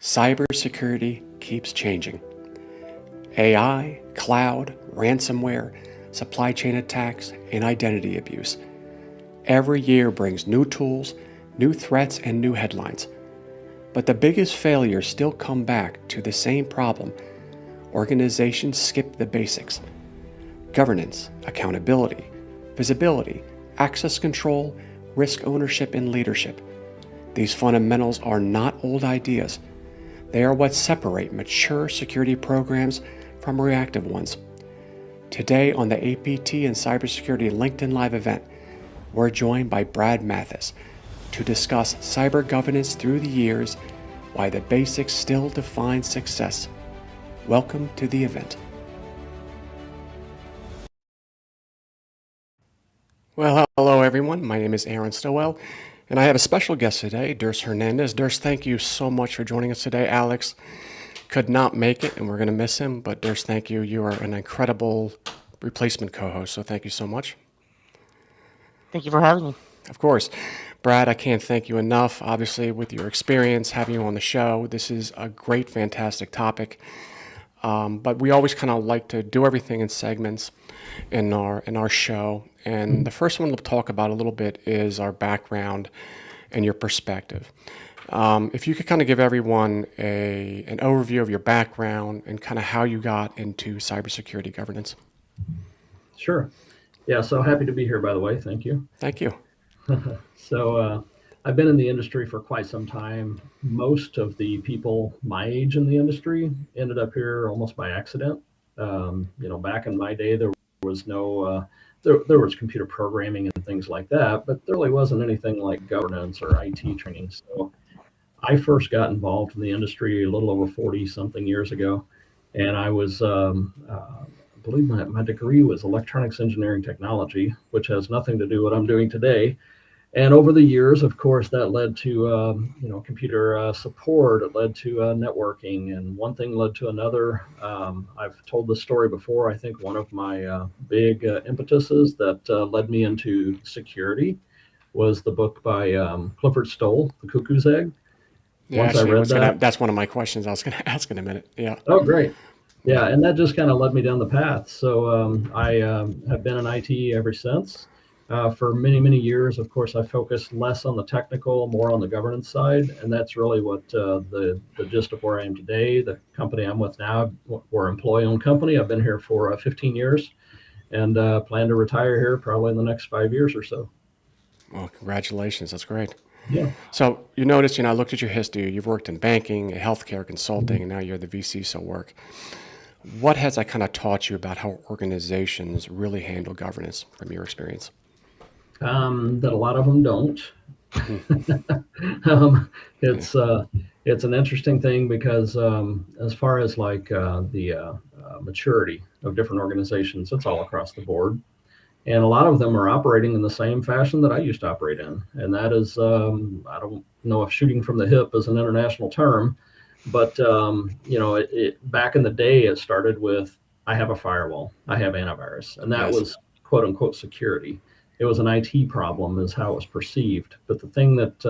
Cybersecurity keeps changing. AI, cloud, ransomware, supply chain attacks, and identity abuse. Every year brings new tools, new threats, and new headlines. But the biggest failures still come back to the same problem. Organizations skip the basics: governance, accountability, visibility, access control, risk ownership, and leadership. These fundamentals are not old ideas. They are what separate mature security programs from reactive ones. Today on the APT and Cybersecurity LinkedIn Live event, we're joined by Brad Mathis to discuss cyber governance through the years, why the basics still define success. Welcome to the event. Well, hello everyone. My name is Aaron Stowell, and I have a special guest today, Dirce Hernandez. Dirce, thank you so much for joining us today. Alex could not make it, and we're going to miss him, but Dirce, thank you. You are an incredible replacement co-host, so thank you so much. Thank you for having me. Of course. Brad, I can't thank you enough. Obviously, with your experience, having you on the show, this is a great, fantastic topic. But we always kind of like to do everything in segments in our show. And the first one we'll talk about a little bit is our background and your perspective. If you could kind of give everyone an overview of your background and kind of how you got into cybersecurity governance. Sure. Yeah, so happy to be here, by the way. Thank you. Thank you. So I've been in the industry for quite some time. Most of the people my age in the industry ended up here almost by accident. Back in my day, there was no, there was computer programming and things like that, but there really wasn't anything like governance or IT training. So I first got involved in the industry a little over 40 something years ago. And I believe my degree was electronics engineering technology, which has nothing to do with what I'm doing today. And over the years, of course, that led to computer support. It led to networking, and one thing led to another. I've told this story before. I think one of my big impetuses that led me into security was the book by Clifford Stoll, The Cuckoo's Egg. Yeah, Once I actually, read that, that's one of my questions I was going to ask in a minute. Yeah. oh, great. Yeah. Yeah, and that just kind of led me down the path. So I have been in IT ever since. For many, many years, of course, I focused less on the technical, more on the governance side, and that's really what the gist of where I am today. The company I'm with now, we're an employee-owned company. I've been here for 15 years, and plan to retire here probably in the next 5 years or so. Well, congratulations. That's great. Yeah. So you notice, I looked at your history. You've worked in banking, healthcare, Mhm. consulting, and now you're the VC so work. What has that kind of taught you about how organizations really handle governance from your experience? That a lot of them don't. Hmm. um, Yeah. it's uh, it's an interesting thing because as far as like the maturity of different organizations, it's all across the board, and a lot of them are operating in the same fashion that I used to operate in, and that is I don't know if shooting from the hip is an international term, but back in the day it started with I have a firewall, I have antivirus, and that Yes. was quote unquote security. It was an IT problem, is how it was perceived. But the thing that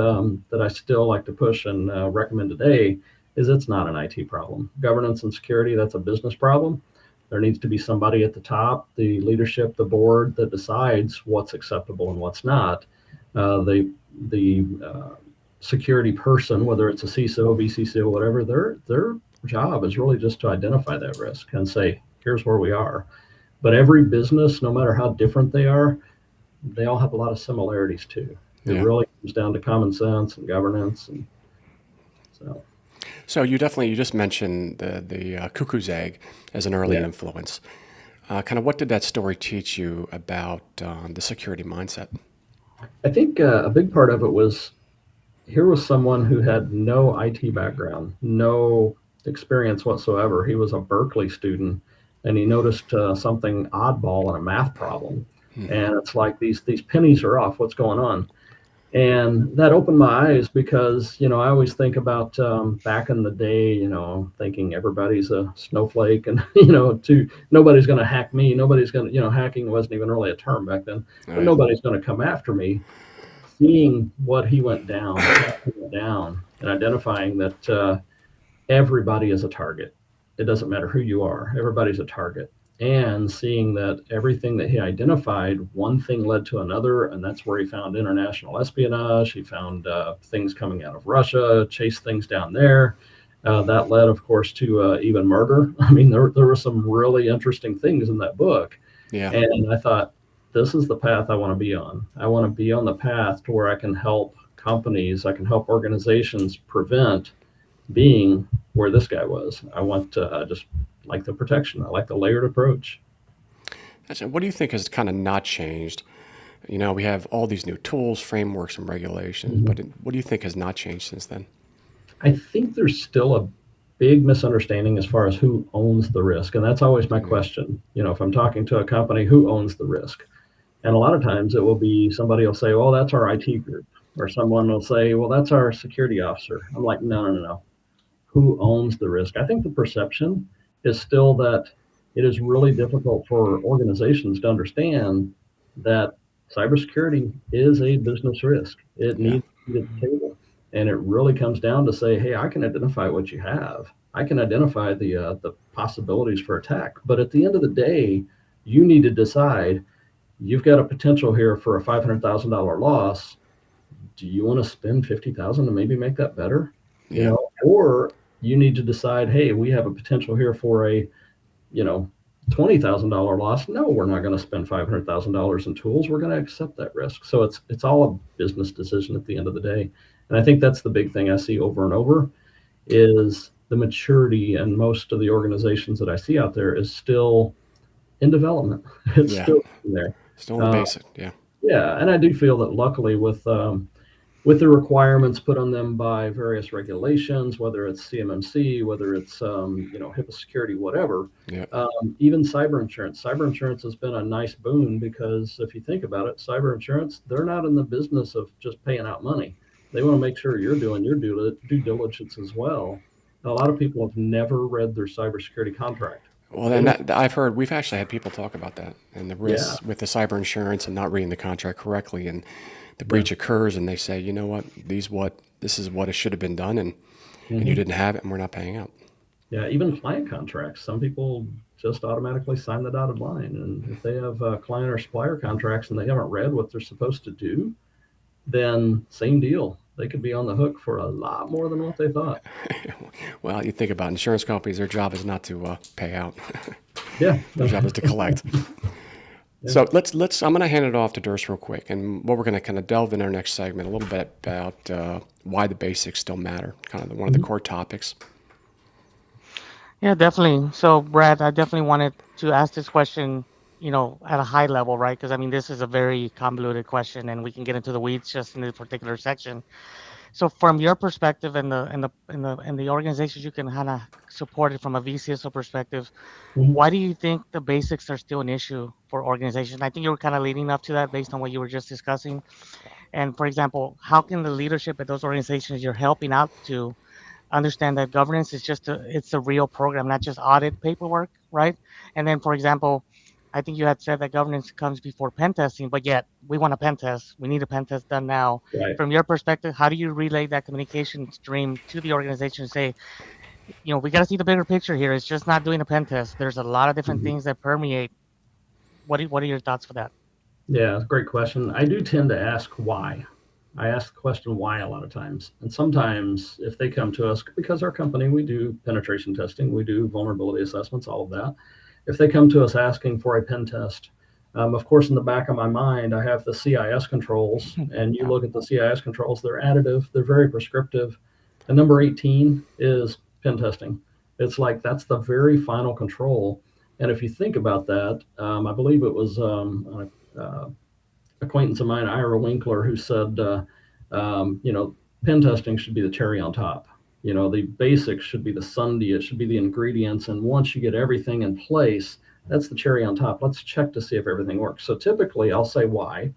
I still like to push and recommend today is it's not an IT problem. Governance and security, that's a business problem. There needs to be somebody at the top, the leadership, the board, that decides what's acceptable and what's not. The security person, whether it's a CISO, BCCO, whatever, their job is really just to identify that risk and say, here's where we are. But every business, no matter how different they all have a lot of similarities too. It Yeah. really comes down to common sense and governance, and so So you just mentioned the cuckoo's egg as an early yeah. influence. Kind of what did that story teach you about the security mindset? I think a big part of it was here was someone who had no IT background, no experience whatsoever. He was a Berkeley student, and he noticed something oddball in a math problem, Hmm. and it's like these pennies are off. What's going on? And that opened my eyes because I always think about back in the day, thinking everybody's a snowflake, and to nobody's going to hack me, nobody's going to, hacking wasn't even really a term back then, All but right. nobody's going to come after me. Seeing what he went down, the path he went down, and identifying that everybody is a target. It doesn't matter who you are, everybody's a target. And seeing that everything that he identified, one thing led to another, and that's where he found international espionage. He found things coming out of Russia, chased things down there. That led, of course, to even murder. I mean, there were some really interesting things in that book. Yeah. And I thought, this is the path I want to be on. I want to be on the path to where I can help companies, I can help organizations prevent being where this guy was. I want to just like the protection. I like the layered approach. So what do you think has kind of not changed? You know, we have all these new tools, frameworks, and regulations, but what do you think has not changed since then? I think there's still a big misunderstanding as far as who owns the risk. And that's always my question. You know, if I'm talking to a company, who owns the risk? And a lot of times it will be somebody will say, well, that's our IT group. Or someone will say, well, that's our security officer. I'm like, no. Who owns the risk? I think the perception is still that it is really difficult for organizations to understand that cybersecurity is a business risk. It Yeah. needs to be at the table. And it really comes down to say, hey, I can identify what you have. I can identify the possibilities for attack. But at the end of the day, you need to decide, you've got a potential here for a $500,000 loss. Do you want to spend $50,000 to maybe make that better? You Yeah. know, or you need to decide, hey, we have a potential here for a, $20,000 loss. No, we're not going to spend $500,000 in tools. We're going to accept that risk. So it's all a business decision at the end of the day. And I think that's the big thing I see over and over is the maturity, and most of the organizations that I see out there is still in development. It's Yeah. still in there. Still in the basic. Yeah. Yeah, and I do feel that luckily with the requirements put on them by various regulations, whether it's CMMC, whether it's HIPAA security, whatever, Yeah. even cyber insurance. Cyber insurance has been a nice boon because if you think about it, cyber insurance, they're not in the business of just paying out money. They want to make sure you're doing your due diligence as well. And a lot of people have never read their cybersecurity contract. Well, They then don't- I've heard we've actually had people talk about that and the yeah, risks with the cyber insurance and not reading the contract correctly, and the breach occurs, and they say, you know what, this is what it should have been done, and you mhm. didn't have it, and we're not paying out. Yeah, even client contracts. Some people just automatically sign the dotted line. And if they have client or supplier contracts and they haven't read what they're supposed to do, then same deal. They could be on the hook for a lot more than what they thought. Well, you think about insurance companies; their job is not to pay out; Yeah. their job is to collect. Yeah. So let's. I'm going to hand it off to Durst real quick, and what we're going to kind of delve in our next segment a little bit about why the basics still matter, kind of one of the core topics. Yeah, definitely. So, Brad, I definitely wanted to ask this question, at a high level, right? Because I mean, this is a very convoluted question, and we can get into the weeds just in this particular section. So, from your perspective and the organizations you can kind of support it from a VCSO perspective, Mhm. why do you think the basics are still an issue for organizations? I think you were kind of leading up to that based on what you were just discussing. And for example, how can the leadership at those organizations you're helping out to understand that governance is it's a real program, not just audit paperwork, right? And then, for example, I think you had said that governance comes before pen testing, but yet we want a pen test. We need a pen test done now. Right. From your perspective, how do you relay that communication stream to the organization and say, we got to see the bigger picture here. It's just not doing a pen test. There's a lot of different Mhm. things that permeate. What are your thoughts for that? Yeah, great question. I do tend to ask why. I ask the question why a lot of times. And sometimes if they come to us, because our company, we do penetration testing, we do vulnerability assessments, all of that. If they come to us asking for a pen test, of course, in the back of my mind, I have the CIS controls, and you Yeah. look at the CIS controls, they're additive, they're very prescriptive. And number 18 is pen testing. It's like that's the very final control. And if you think about that, I believe it was acquaintance of mine, Ira Winkler, who said, pen testing should be the cherry on top. The basics should be the sundae, it should be the ingredients. And once you get everything in place, that's the cherry on top. Let's check to see if everything works. So typically I'll say why.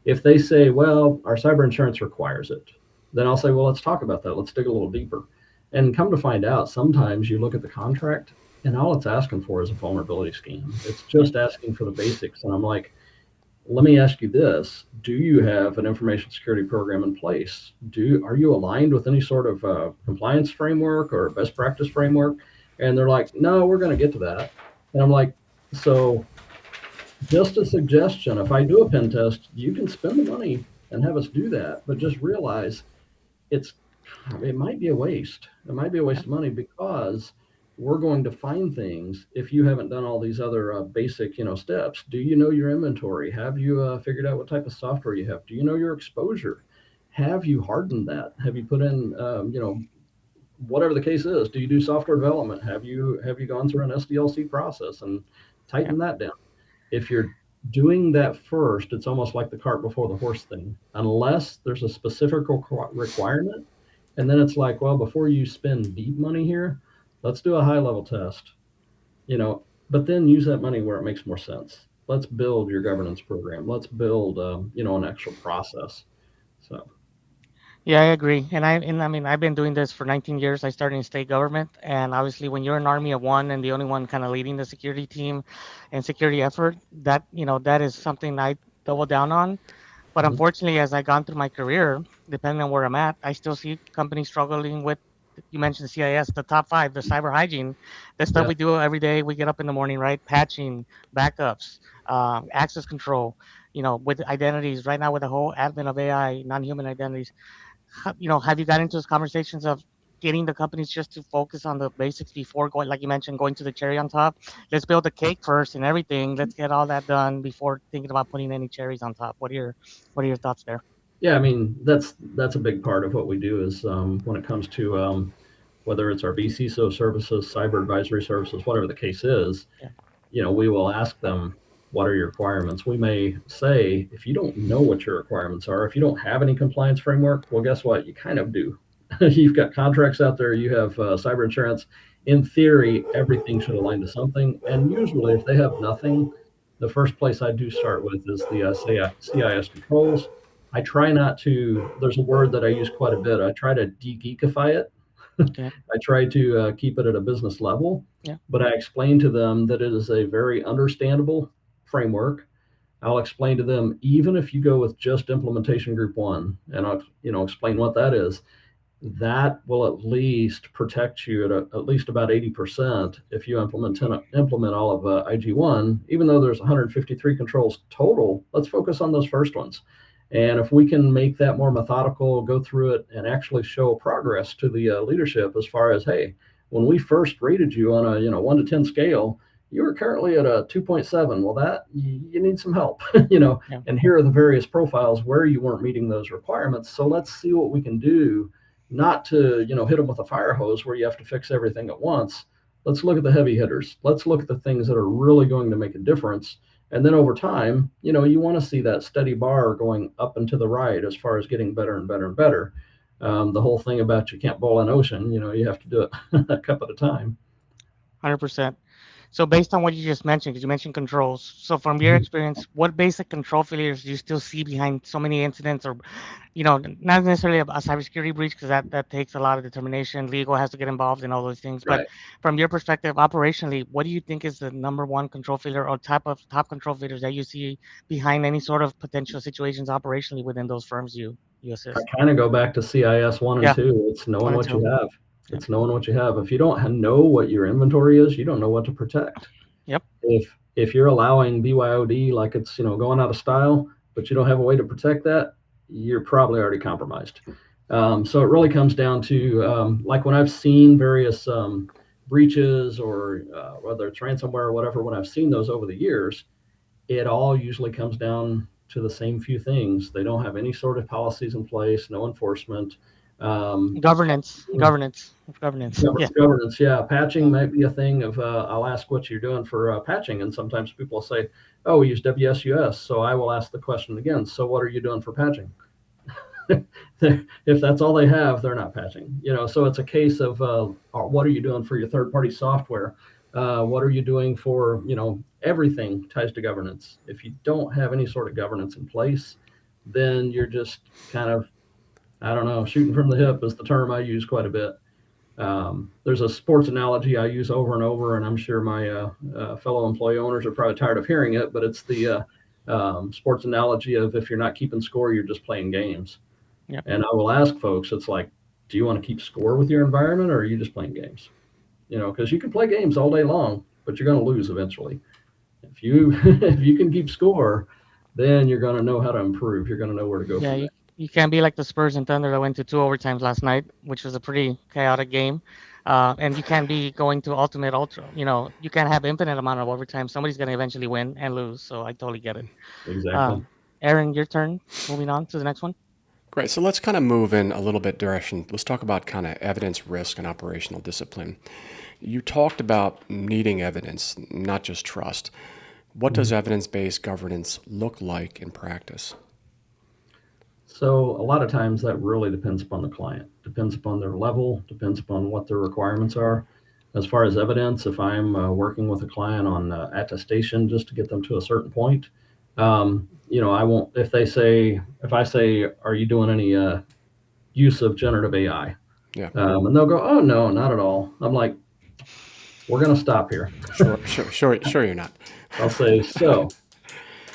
If they say, well, our cyber insurance requires it, then I'll say, well, let's talk about that. Let's dig a little deeper. And come to find out, sometimes you look at the contract and all it's asking for is a vulnerability scan. It's just asking for the basics. And I'm like, let me ask you this. Do you have an information security program in place? Are you aligned with any sort of compliance framework or best practice framework? And they're like, no, we're going to get to that. And I'm like, so just a suggestion, if I do a pen test, you can spend the money and have us do that, but just realize it might be a waste. It might be a waste of money because we're going to find things if you haven't done all these other basic, steps. Do you know your inventory? Have you figured out what type of software you have? Do you know your exposure? Have you hardened that? Have you put in, whatever the case is? Do you do software development? Have you gone through an SDLC process and tighten that down? If you're doing that first, it's almost like the cart before the horse thing. Unless there's a specific requirement, and then it's like, well, before you spend deep money here, let's do a high level test, but then use that money where it makes more sense. Let's build your governance program. Let's build, an actual process. So. Yeah, I agree. And I mean, I've been doing this for 19 years. I started in state government, and obviously, when you're an army of one and the only one kind of leading the security team and security effort, that is something I double down on. But Mhm. unfortunately, as I've gone through my career, depending on where I'm at, I still see companies struggling with. You mentioned CIS, the top five, the cyber hygiene, the stuff Yeah. we do every day. We get up in the morning, right? Patching, backups, access control. With identities right now, with the whole advent of AI, non-human identities. Have you got into those conversations of getting the companies just to focus on the basics before going, like you mentioned, going to the cherry on top? Let's build the cake first and everything. Let's get all that done before thinking about putting any cherries on top. What are your thoughts there? Yeah, I mean, that's a big part of what we do is when it comes to whether it's our vCISO services, cyber advisory services, whatever the case is, Yeah. we will ask them, what are your requirements? We may say, if you don't know what your requirements are, if you don't have any compliance framework, well, guess what? You kind of do. You've got contracts out there, you have cyber insurance. In theory, everything should align to something. And usually, if they have nothing, the first place I do start with is the CIS controls. I try not to, there's a word that I use quite a bit. I try to de-geekify it. Okay. I try to keep it at a business level, Yeah. but I explain to them that it is a very understandable framework. I'll explain to them, even if you go with just implementation group one, and I'll explain what that is, that will at least protect you at least about 80% if you implement all of IG1. Even though there's 153 controls total, let's focus on those first ones. And if we can make that more methodical, go through it and actually show progress to the leadership as far as, hey, when we first rated you on a 1 to 10 scale, you were currently at a 2.7. Well, that you need some help, Yeah. and here are the various profiles where you weren't meeting those requirements. So let's see what we can do, not to hit them with a fire hose where you have to fix everything at once. Let's look at the heavy hitters. Let's look at the things that are really going to make a difference. And then over time, you want to see that steady bar going up and to the right as far as getting better and better and better. The whole thing about you can't boil an ocean, you have to do it a cup at a time. 100%. So based on what you just mentioned, because you mentioned controls, so from your experience, what basic control failures do you still see behind so many incidents, or, not necessarily a cybersecurity breach, because that takes a lot of determination. Legal has to get involved in all those things. But Right. from your perspective, operationally, what do you think is the number one control failure or type of top control failures that you see behind any sort of potential situations operationally within those firms you I assist? kind of go back to CIS 1 and Yeah, 2. It's knowing one and what you two. have. Yeah. It's knowing what you have. If you don't know what your inventory is, you don't know what to protect. Yep. If you're allowing BYOD like it's going out of style, but you don't have a way to protect that, you're probably already compromised. So it really comes down to like when I've seen various breaches or whether it's ransomware or whatever, when I've seen those over the years, it all usually comes down to the same few things. They don't have any sort of policies in place, no enforcement. Governance. Yeah. Governance, yeah. Patching might be a thing of I'll ask what you're doing for patching, and sometimes people will say, "Oh, we use WSUS." So I will ask the question again. So what are you doing for patching? If that's all they have, they're not patching. So it's a case of what are you doing for your third-party software? What are you doing for everything ties to governance. If you don't have any sort of governance in place, then you're just kind of, I don't know, shooting from the hip is the term I use quite a bit. There's a sports analogy I use over and over, and I'm sure my fellow employee owners are probably tired of hearing it, but it's the sports analogy of if you're not keeping score, you're just playing games. Yep. And I will ask folks, it's like, do you want to keep score with your environment, or are you just playing games? Because you can play games all day long, but you're going to lose eventually. If you if you can keep score, then you're going to know how to improve. You're going to know where to go Yeah, from there. you can't be like the Spurs and Thunder that went to 2 overtimes last night, which was a pretty chaotic game. And you can't be going to ultimate ultra. You can't have infinite amount of overtime. Somebody's going to eventually win and lose. So I totally get it. Exactly. Aaron, your turn. Moving on to the next one. Great. So let's kind of move in a little bit direction. Let's talk about kind of evidence, risk, and operational discipline. You talked about needing evidence, not just trust. What does evidence-based governance look like in practice? So a lot of times that really depends upon the client, depends upon their level, depends upon what their requirements are. As far as evidence, if I'm working with a client on attestation just to get them to a certain point, I won't, if I say, are you doing any use of generative AI? Yeah. And they'll go, oh, no, not at all. I'm like, we're going to stop here. Sure you're not. I'll say, so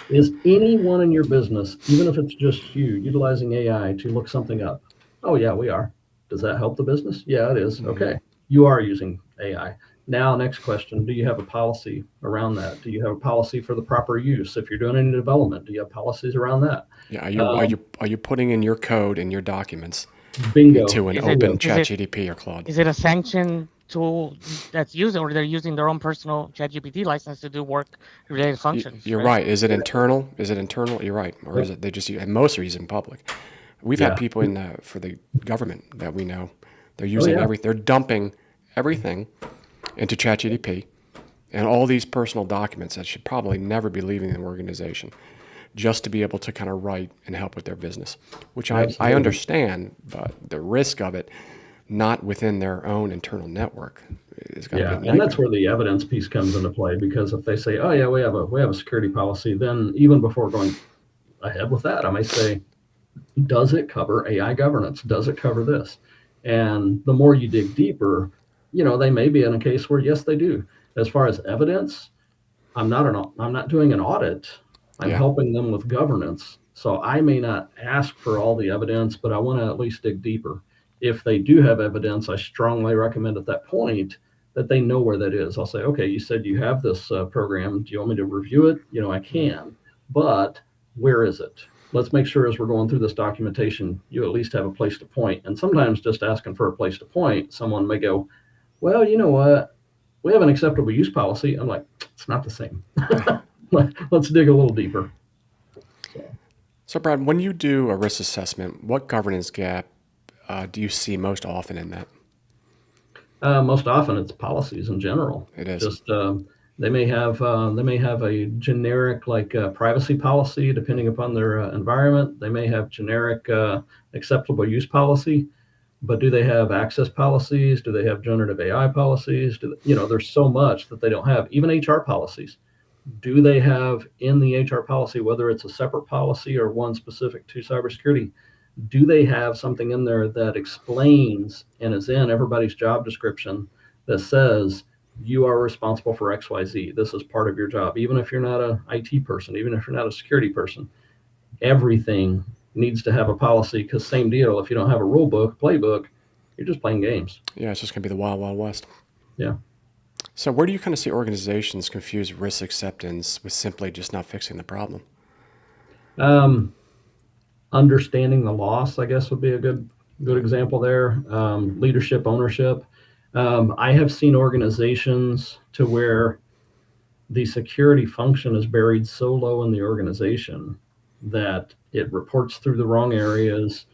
is anyone in your business, even if it's just you, utilizing AI to look something up? Oh, yeah, we are. Does that help the business? Yeah, it is. Okay. You are using AI. Now, next question, do you have a policy around that? Do you have a policy for the proper use? If you're doing any development, do you have policies around that? Yeah. Are you putting in your code and your documents Bingo. into an Is open it- ChatGPT or Claude? Is it a sanctioned tool that's used, or they're using their own personal ChatGPT license to do work-related functions? You're right. Is it internal? You're right. Or is it they just use, and most are using public. We've Yeah. had people for the government that we know. They're using yeah. everything. They're dumping everything into ChatGPT and all these personal documents that should probably never be leaving an organization just to be able to kind of write and help with their business, which I Absolutely. understand, but the risk of it not within their own internal network is going to be a Yeah, nightmare. and that's where the evidence piece comes into play, because if they say, oh yeah, we have a security policy, then even before going ahead with that, I may say, does it cover AI governance? Does it cover this? And the more you dig deeper, they may be in a case where yes, they do. As far as evidence, I'm not doing an audit. I'm Yeah. helping them with governance. So I may not ask for all the evidence, but I want to at least dig deeper. If they do have evidence, I strongly recommend at that point that they know where that is. I'll say, okay, you said you have this program. Do you want me to review it? I can, but where is it? Let's make sure as we're going through this documentation, you at least have a place to point. And sometimes just asking for a place to point, someone may go, well, you know what? We have an acceptable use policy. I'm like, it's not the same. Let's dig a little deeper. So, Brad, when you do a risk assessment, what governance gap do you see most often in that? Most often it's policies in general. It is. Just they may have a generic privacy policy depending upon their environment. They may have generic acceptable use policy, but do they have access policies? Do they have generative AI policies? There's so much that they don't have. Even HR policies. Do they have in the HR policy, whether it's a separate policy or one specific to cybersecurity, do they have something in there that explains and is in everybody's job description that says you are responsible for XYZ? This is part of your job. Even if you're not an IT person, even if you're not a security person, everything needs to have a policy, because same deal. If you don't have a rule book, playbook, you're just playing games. Yeah, it's just going to be the wild, wild west. Yeah. So where do you kind of see organizations confuse risk acceptance with simply just not fixing the problem? Understanding the loss, I guess, would be a good example there. Leadership, ownership. I have seen organizations to where the security function is buried so low in the organization that it reports through the wrong areas.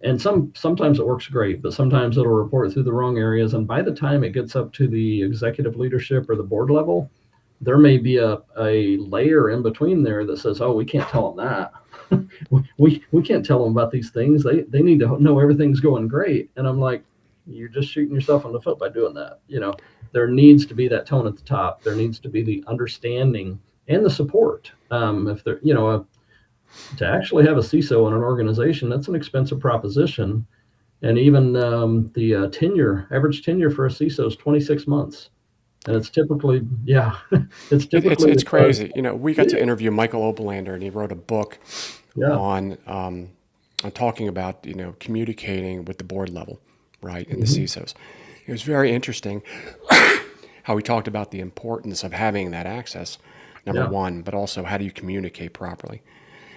And sometimes it works great, but sometimes it'll report through the wrong areas. And by the time it gets up to the executive leadership or the board level, there may be a layer in between there that says, oh, we can't tell them that. we can't tell them about these things. They need to know everything's going great. And I'm like, you're just shooting yourself in the foot by doing that. There needs to be that tone at the top. There needs to be the understanding and the support. If they're, to actually have a CISO in an organization, that's an expensive proposition. And even the average tenure for a CISO is 26 months. And it's typically, yeah, it's It, it's typically it's because crazy. You know, we got it to is. interview Michael Oberlander, and he wrote a book Yeah. on talking about communicating with the board level, right, and the Hmm. CISOs. It was very interesting how he talked about the importance of having that access, number Yeah. one, but also how do you communicate properly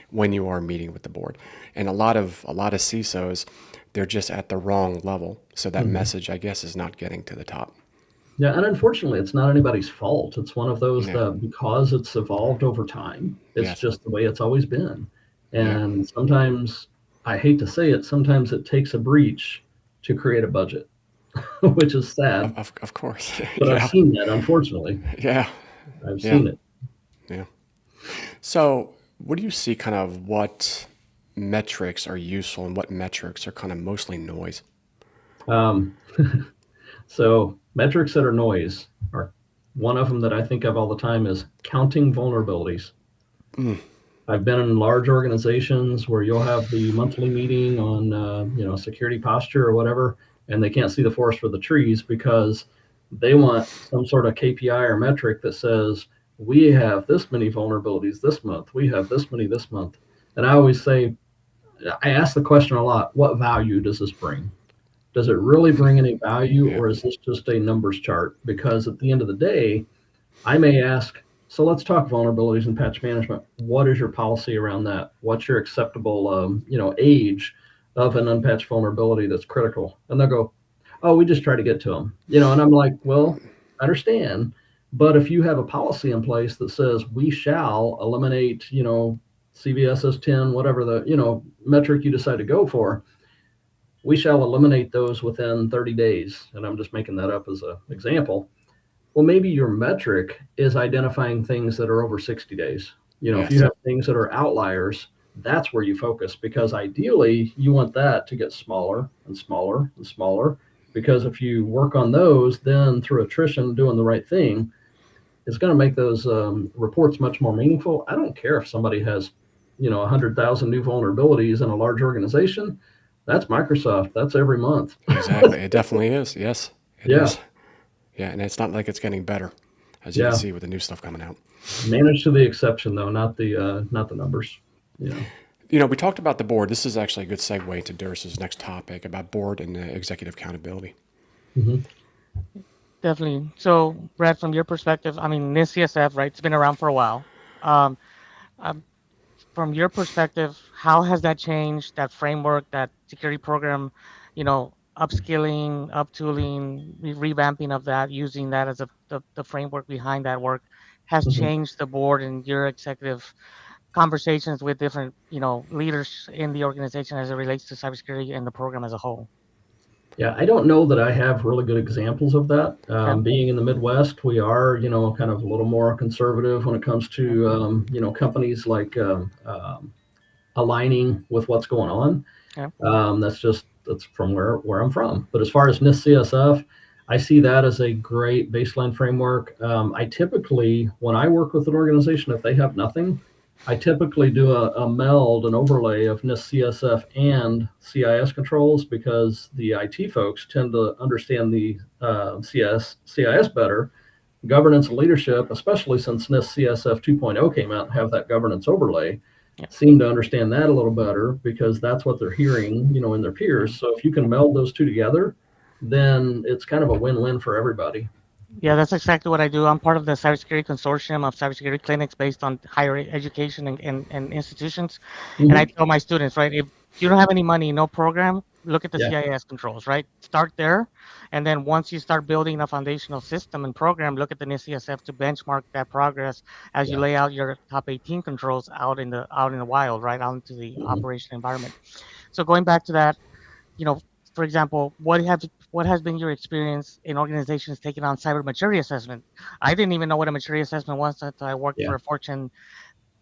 when you are meeting with the board. And a lot of CISOs, they're just at the wrong level, so that Hmm. message, I guess, is not getting to the top. Yeah. And unfortunately, it's not anybody's fault. It's one of those Yeah. that because it's evolved over time, it's Yes. just the way it's always been. Yeah. And sometimes, I hate to say it, sometimes it takes a breach to create a budget, which is Of, sad. of, of course. But I've Yeah. seen that, unfortunately. Yeah. I've Yeah. seen it. Yeah. So, what do you see kind of what metrics are useful and what metrics are kind of mostly noise? Um, so metrics that are noise are one of them that I think of all the time is counting vulnerabilities. Mm, I've been in large organizations where you'll have the monthly meeting on, security posture or whatever, and they can't see the forest for the trees because they want some sort of KPI or metric that says we have this many vulnerabilities this month, we have this many this month. And I always say, I ask the question a lot: what value does this bring? Does it really bring any value, yeah. or is this just a numbers chart? Because at the end of the day, I may ask, so let's talk vulnerabilities and patch management. What is your policy around that? What's your acceptable, age of an unpatched vulnerability that's critical? And they'll go, oh, we just try to get to them. And I'm like, well, I understand. But if you have a policy in place that says we shall eliminate, CVSS 10, whatever the, metric you decide to go for, we shall eliminate those within 30 days. And I'm just making that up as an example. Well, maybe your metric is identifying things that are over 60 days. If you Yes. have things that are outliers, that's where you focus because ideally you want that to get smaller and smaller and smaller. Because if you work on those, then through attrition, doing the right thing, it's going to make those reports much more meaningful. I don't care if somebody has, 100,000 new vulnerabilities in a large organization. That's Microsoft. That's every month. Exactly. It definitely is. Yes, it Yeah, is. Yeah, and it's not like it's getting better, as you can yeah. see with the new stuff coming out. Manage to the exception though, not the numbers. You know. We talked about the board. This is actually a good segue into Durst's next topic about board and executive accountability. Hmm. Definitely. So, Brad, from your perspective, I mean, NIST right? It's been around for a while. Um, um, from your perspective, how has that changed that framework, that security program, upskilling, uptooling, revamping of that, using that as the framework behind that work has Hmm. changed the board and your executive conversations with different, leaders in the organization as it relates to cybersecurity and the program as a whole? Yeah, I don't know that I have really good examples of that. Okay. Being in the Midwest, we are, kind of a little more conservative when it comes Okay. to, companies like aligning with what's going on. Yeah. That's from where I'm from. But as far as NIST CSF, I see that as a great baseline framework. I typically, when I work with an organization, if they have nothing, I typically do a meld, an overlay of NIST CSF and CIS controls because the IT folks tend to understand the CIS better. Governance and leadership, especially since NIST CSF 2.0 came out and have that governance overlay, Yeah. seem to understand that a little better because that's what they're hearing, in their Yeah. peers. So if you can meld those two together, then it's kind of a win-win for everybody. Yeah, that's exactly what I do. I'm part of the cybersecurity consortium of cybersecurity clinics based on higher education and institutions. And I Hmm. tell my students, right, if you don't have any money, no program, look at the Yeah. CIS controls, right? Start there. And then once you start building a foundational system and program, look at the NIST to benchmark that progress as you Yeah. lay out your top 18 controls out in the wild, right? Out into the Hmm. operation environment. So going back to that, you know, for example, what has been your experience in organizations taking on cyber maturity assessment? I didn't even know what a maturity assessment was until I worked Yeah. for a Fortune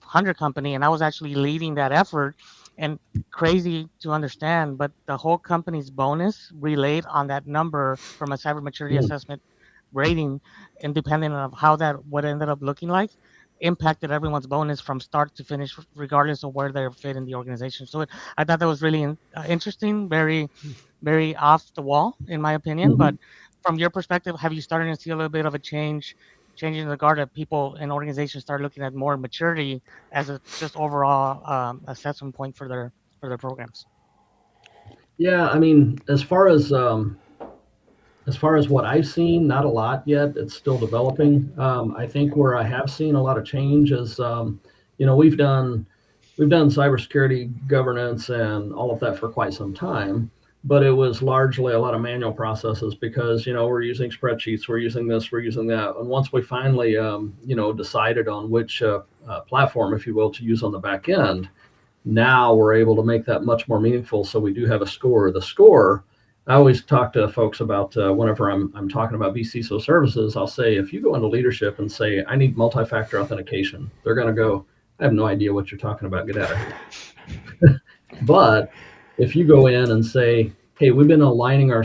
100 company, and I was actually leading that effort. And crazy to understand, but the whole company's bonus relayed on that number from a cyber maturity Mm. assessment rating, independent of how that what ended up looking like, impacted everyone's bonus from start to finish, regardless of where they fit in the organization. So I thought that was really interesting, very very off the wall, in my opinion. But Hmm. from your perspective, have you started to see a little bit of a changing in the regard that people and organizations start looking at more maturity as a just overall assessment point for their programs? Yeah, I mean, as far as what I've seen, not a lot yet. It's still Okay. developing. I think where I have seen a lot of change is, we've done cybersecurity governance and all of that for quite some time, but it was largely a lot of manual processes because we're using spreadsheets, we're using this, we're using that, and once we finally decided on which platform, if you will, to use on the back end, now we're able to make that much more meaningful. So we do have a score. The score, I always talk to folks about whenever I'm talking about vCISO services, I'll say, if you go into leadership and say, I need multi-factor authentication, they're going to go, I have no idea what you're talking about. Get out of here. But if you go in and say, hey, we've been aligning our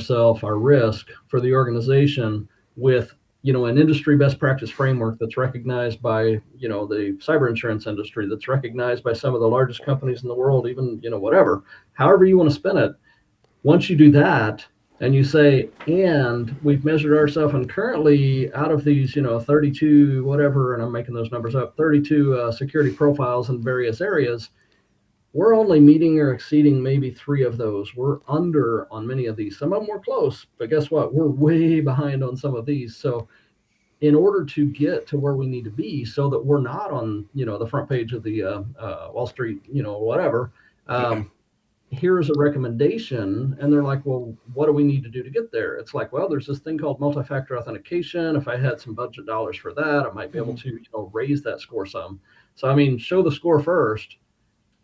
risk for the organization with an industry best practice framework that's recognized by the cyber insurance industry, that's recognized by some of the largest companies in the world, even whatever, however you want to spin it. Once you do that and you say, and we've measured ourselves, and currently out of these 32 whatever, and I'm making those numbers up, 32 security profiles in various areas, we're only meeting or exceeding maybe 3 of those. We're under on many of these. Some of them were close, but guess what? We're way behind on some of these. So in order to get to where we need to be so that we're not on, the front page of the Wall Street, whatever, here's a recommendation. And they're like, well, what do we need to do to get there? It's like, well, there's this thing called multi-factor authentication. If I had some budget dollars for that, I might be able to, raise that score some. So, I mean, show the score first,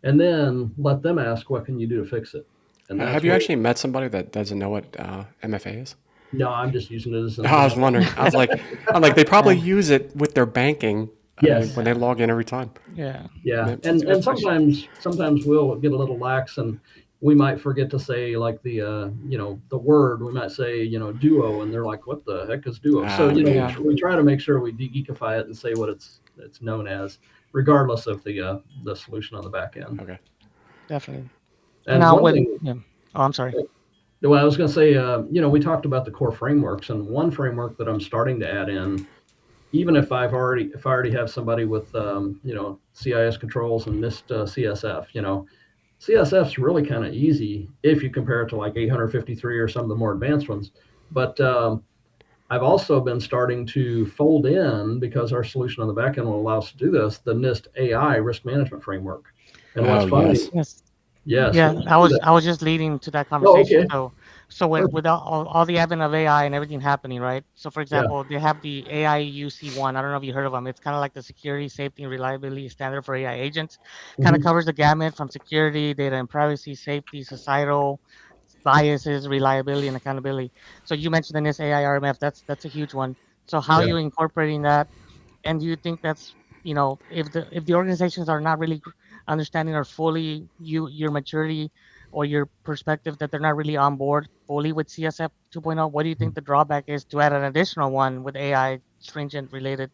and then let them ask, what can you do to fix it? And Have you actually met somebody that doesn't know what MFA is? No, I'm just using it as an I was wondering. I'm like, they probably use it with their banking. Yes. When they log in every time. Yeah. And sometimes we'll get a little lax, and we might forget to say like the word. We might say duo, and they're like, what the heck is duo? So we try to make sure we de-geekify it and say what it's known as, regardless of the solution on the back end. Okay. Definitely. And now, oh, I'm sorry. Well, I was going to say, we talked about the core frameworks, and one framework that I'm starting to add in, even if I already have somebody with, CIS controls and NIST CSF, CSF's really kind of easy if you compare it to like 853 or some of the more advanced ones. But I've also been starting to fold in, because our solution on the back end will allow us to do this, the NIST AI risk management framework. And what's funny? Yes. Yes. Yeah, I was just leading to that conversation. Oh, okay. So with all the advent of AI and everything happening, right? So for example, they have the AI UC1. I don't know if you heard of them. It's kind of like the security, safety, and reliability standard for AI agents. Kind of covers the gamut from security, data and privacy, safety, societal biases, reliability, and accountability. So you mentioned the NIST AI RMF. That's a huge one. So how are you incorporating that? And do you think that's if the organizations are not really understanding or fully your maturity or your perspective, that they're not really on board fully with CSF 2.0, what do you think the drawback is to add an additional one with AI stringent related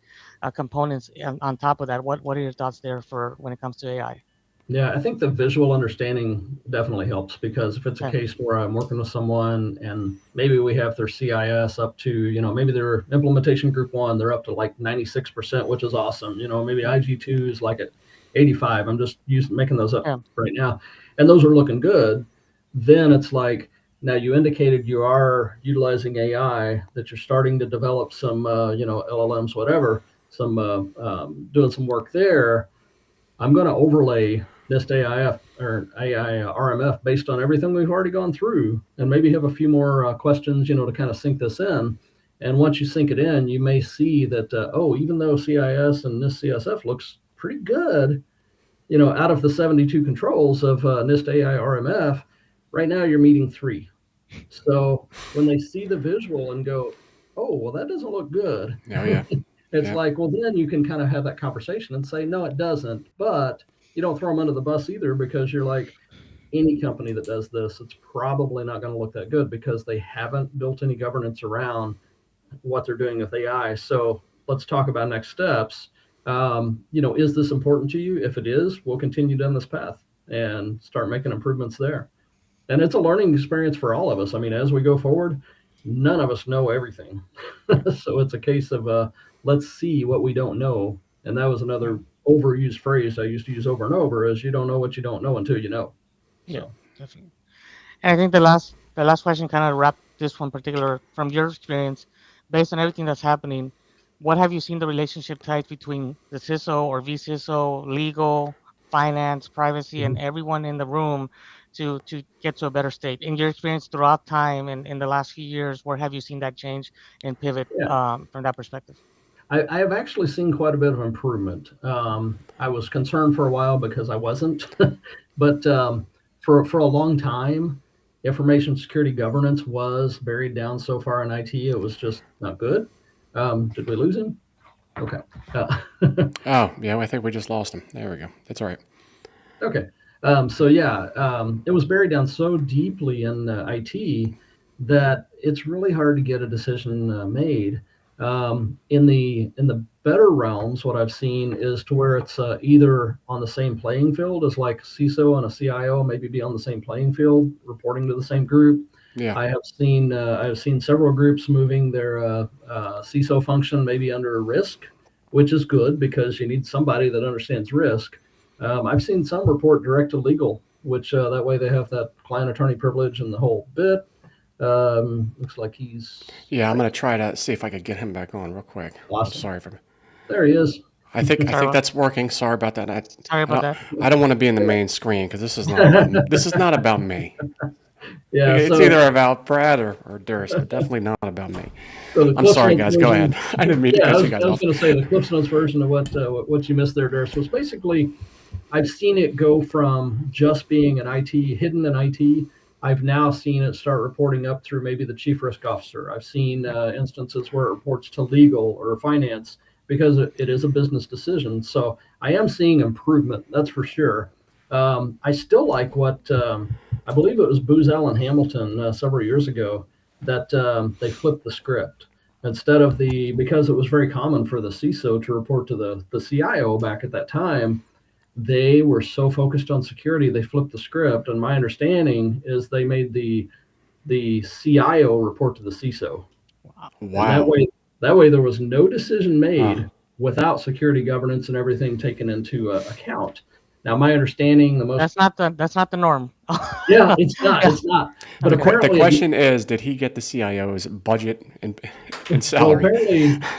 components on top of that? What are your thoughts there for when it comes to AI? Yeah, I think the visual understanding definitely helps, because if it's a case where I'm working with someone and maybe we have their CIS up to, maybe their implementation group 1, they're up to like 96%, which is awesome. Maybe IG2 is like at 85. I'm just making those up right now. And those are looking good. Then it's like, now you indicated you are utilizing AI, that you're starting to develop some, LLMs, whatever, some doing some work there. I'm going to overlay NIST AIF or AI RMF based on everything we've already gone through, and maybe have a few more questions, to kind of sink this in. And once you sink it in, you may see that, even though CIS and NIST CSF looks pretty good, out of the 72 controls of NIST AI RMF, right now you're meeting 3. So when they see the visual and go, oh, well, that doesn't look good. Oh, yeah. It's like, well, then you can kind of have that conversation and say, no, it doesn't. But you don't throw them under the bus either, because you're like, any company that does this, it's probably not going to look that good, because they haven't built any governance around what they're doing with AI. So let's talk about next steps. Is this important to you? If it is, we'll continue down this path and start making improvements there. And it's a learning experience for all of us. I mean, as we go forward, none of us know everything. So it's a case of let's see what we don't know. And that was another overused phrase I used to use over and over is you don't know what you don't know until you know. Yeah, So definitely. And I think the last question kind of wrapped this one particular from your experience, based on everything that's happening. What have you seen the relationship types between the CISO or VCISO, legal, finance, privacy, and mhm. everyone in the room to get to a better state? In your experience throughout time and in the last few years, where have you seen that change and pivot Yeah, from that perspective? I have actually seen quite a bit of improvement. I was concerned for a while because I wasn't, but for a long time, information security governance was buried down so far in IT. It was just not good. Did we lose him? Okay. Uh, Oh, yeah, I think we just lost him. There we go. That's all right. okay. So yeah, it was buried down so deeply in IT that it's really hard to get a decision made. In the better realms, what I've seen is to where it's either on the same playing field as like CISO and a CIO, maybe be on the same playing field, reporting to the same group. Yeah. I have seen several groups moving their CISO function maybe under risk, which is good because you need somebody that understands risk. I've seen some report direct to legal, which that way they have that client attorney privilege and the whole bit. Looks like he's Yeah, I'm gonna try to see if I could get him back on real quick. I'm lost him. sorry for. There he is. I think Sorry about, that's working. Sorry about that. sorry I about don't that. I don't want to be in the main screen because this is not about this is not about me. Yeah. It's So, either about Brad or Durst, but definitely not about me. so the I'm Cliff sorry, Notes guys. Go ahead. version. I didn't mean to Yeah, I cut you was, guys I was off. going to say the Cliff Notes version of what you missed there, Durst, was basically I've seen it go from just being an IT, hidden in IT. I've now seen it start reporting up through maybe the chief risk officer. I've seen instances where it reports to legal or finance because it is a business decision. So I am seeing improvement, that's for sure. I still like what I believe it was Booz Allen Hamilton several years ago that they flipped the script. Instead of because it was very common for the CISO to report to the CIO back at that time, they were so focused on security they flipped the script. And my understanding is they made the CIO report to the CISO, and that Wow. way there was no decision Huh. made without security governance and everything taken into account. Now, my understanding, That's not the norm. yeah, it's not, Yeah. it's not, but The apparently, question is, did he get the CIO's budget and well, salary?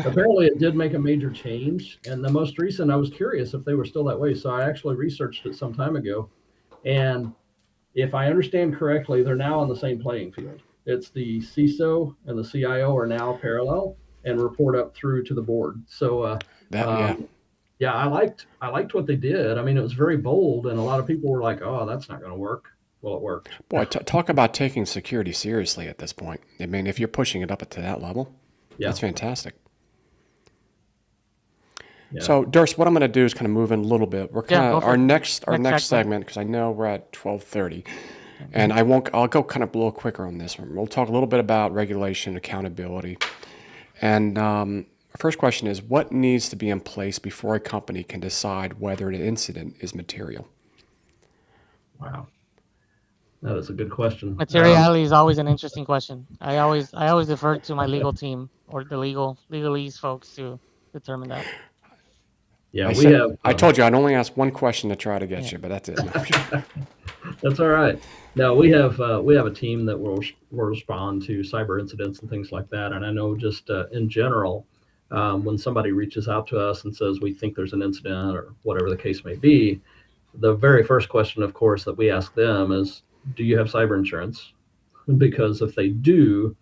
apparently it did make a major change. And the most recent, I was curious if they were still that way, so I actually researched it some time ago. And if I understand correctly, they're now on the same playing field. It's the CISO and the CIO are now parallel and report up through to the board. So, Yeah. yeah, I liked what they did. I mean, it was very bold, and a lot of people were like, "Oh, that's not going to work." Well, it worked. Boy, talk about taking security seriously at this point. I mean, if you're pushing it up to that level, Yeah, that's fantastic. yeah. So, Durst, what I'm going to do is kind of move in a little bit. We're Yeah, kind go of for it. our Next next segment. segment because I know we're at 12:30, and I'll go kind of a little quicker on this one. We'll talk a little bit about regulation, accountability, and our first question is, what needs to be in place before a company can decide whether an incident is material? Wow, that is a good question. Materiality is always an interesting question. I always defer to my legal team or the legalese folks to determine that. Yeah, I we said have. I told you I'd only ask one question to try to get Yeah. you, but that's it. No. That's all right. No, we have a team that will respond to cyber incidents and things like that. And I know just in general, when somebody reaches out to us and says we think there's an incident or whatever the case may be, the very first question, of course, that we ask them is, "Do you have cyber insurance?" Because if they do,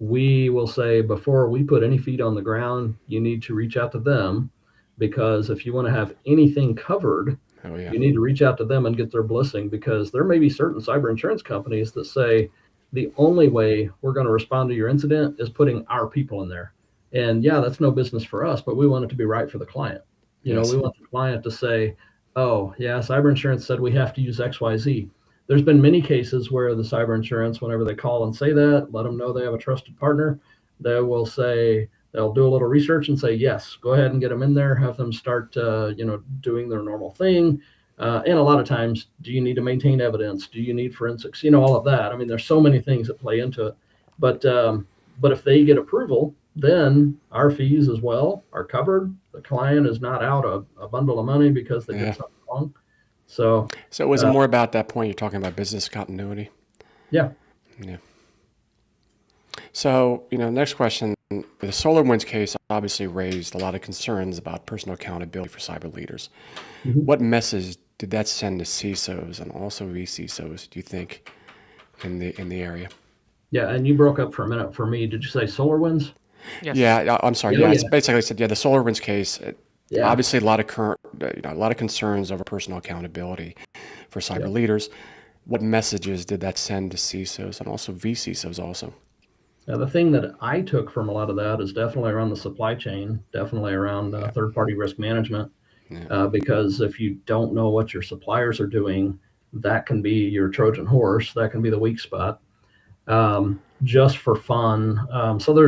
we will say before we put any feet on the ground, you need to reach out to them because if you want to have anything covered, Oh yeah. you need to reach out to them and get their blessing because there may be certain cyber insurance companies that say the only way we're going to respond to your incident is putting our people in there. And yeah, that's no business for us, but we want it to be right for the client. Yes. We want the client to say, oh, yeah, cyber insurance said we have to use XYZ. There's been many cases where the cyber insurance, whenever they call and say that, let them know they have a trusted partner. They will say, they'll do a little research and say, yes, go ahead and get them in there, have them start, doing their normal thing. And a lot of times, do you need to maintain evidence? Do you need forensics? All of that. I mean, there's so many things that play into it. But But if they get approval, then our fees as well are covered. The client is not out a bundle of money because they Yeah. did something wrong. So, So was it more about that point you're talking about business continuity? yeah. Yeah. So, next question. The SolarWinds case obviously raised a lot of concerns about personal accountability for cyber leaders. Mhm. What message did that send to CISOs and also vCISOs, do you think, in the area? Yeah, and you broke up for a minute for me. Did you say SolarWinds? Yes. Yeah, I'm sorry. Oh, Yeah, yeah. it's basically said, the SolarWinds case, Yeah. obviously a lot of a lot of concerns over personal accountability for cyber Yeah. leaders. What messages did that send to CISOs and also vCISOs also? Now, the thing that I took from a lot of that is definitely around the supply chain, definitely around third-party risk management, Yeah. because if you don't know what your suppliers are doing, that can be your Trojan horse. That can be the weak spot. Just for fun. So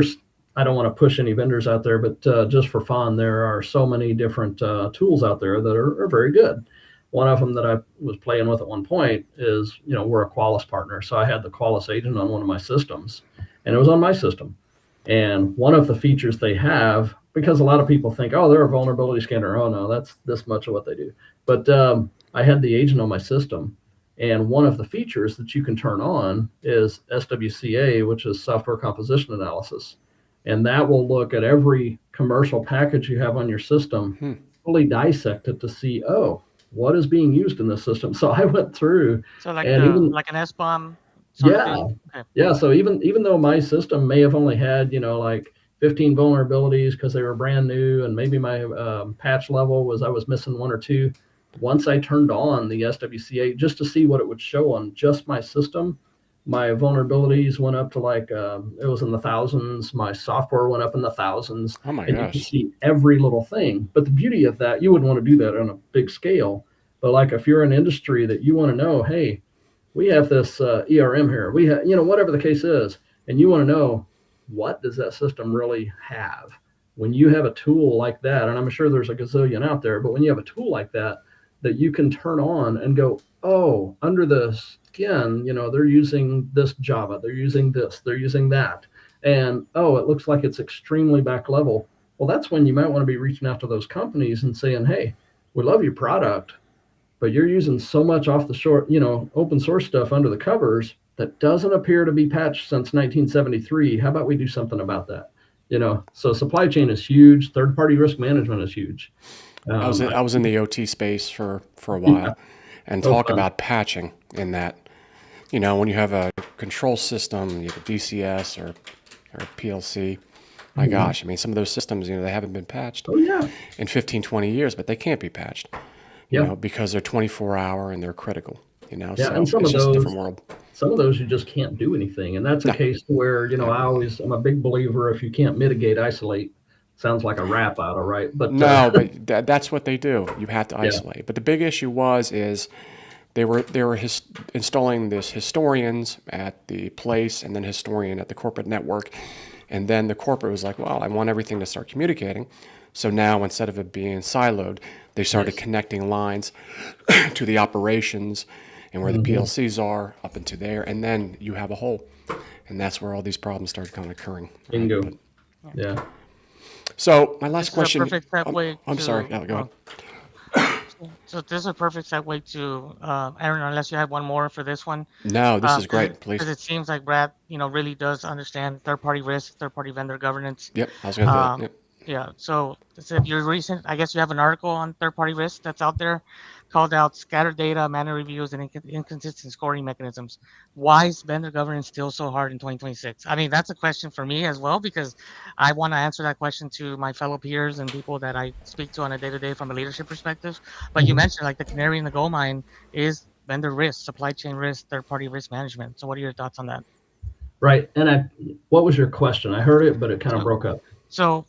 I don't want to push any vendors out there, but just for fun, there are so many different tools out there that are very good. One of them that I was playing with at one point is, we're a Qualys partner. So I had the Qualys agent on one of my systems, and it was on my system. And one of the features they have, because a lot of people think, oh, they're a vulnerability scanner. Oh, no, that's this much of what they do. But I had the agent on my system. And one of the features that you can turn on is SWCA, which is software composition analysis. And that will look at every commercial package you have on your system, fully dissect it to see, oh, what is being used in this system. So I went through So like and even like an SBOM sort of thing. Okay. yeah. So even though my system may have only had, like 15 vulnerabilities because they were brand new, and maybe my patch level was I was missing one or two. Once I turned on the SWCA just to see what it would show on just my system, my vulnerabilities went up to it was in the thousands. My software went up in the thousands, Oh my and you can gosh. see every little thing. But the beauty of that, you wouldn't want to do that on a big scale. But like if you're an industry that you want to know, hey, we have this ERM here. We have, whatever the case is, and you want to know what does that system really have. When you have a tool like that, and I'm sure there's a gazillion out there, but when you have a tool like that you can turn on and go, oh, under the skin, they're using this Java, they're using this, they're using that, and oh, it looks like it's extremely back level. Well, that's when you might want to be reaching out to those companies and saying, hey, we love your product, but you're using so much off the short, open source stuff under the covers that doesn't appear to be patched since 1973. How about we do something about that? So supply chain is huge. Third party risk management is huge. I was in the OT space for a while, and Oh, talk fun. about patching in that. When you have a control system, you have a DCS or a PLC. My gosh, I mean, some of those systems, they haven't been patched Oh, yeah. in 15, 20 years, but they can't be patched, Yeah. because they're 24-hour and they're critical. Yeah, So and some it's of just a those, different world. you just can't do anything, and that's a No. case where I'm a big believer if you can't mitigate, isolate. Sounds like a rap out, all right? But No, but that's what they do. You have to Yeah. isolate. But the big issue is they were installing this historians at the place and then historian at the corporate network, and then the corporate was like, well, I want everything to start communicating. So now instead of it being siloed, they started Yes. connecting lines to the operations and where the PLCs are up into there, and then you have a hole, and that's where all these problems started kind of occurring. right? Bingo. But- Yeah. so my last This is a question. perfect segue I'm to, sorry. Yeah, go ahead. So this is a perfect segue to Aaron, unless you have one more for this one. No, this is great. Please. Because it seems like Brad, really does understand third-party risk, third-party vendor governance. Yep, I was going to do Um, that. Yep. Yeah. So your recent, I guess you have an article on third-party risk that's out there called out scattered data, manual reviews, and inconsistent scoring mechanisms. Why is vendor governance still so hard in 2026? I mean, that's a question for me as well, because I want to answer that question to my fellow peers and people that I speak to on a day-to-day from a leadership perspective. But you mentioned like the canary in the coal mine is vendor risk, supply chain risk, third-party risk management. So what are your thoughts on that? Right. And what was your question? I heard it, but it kind of broke up. So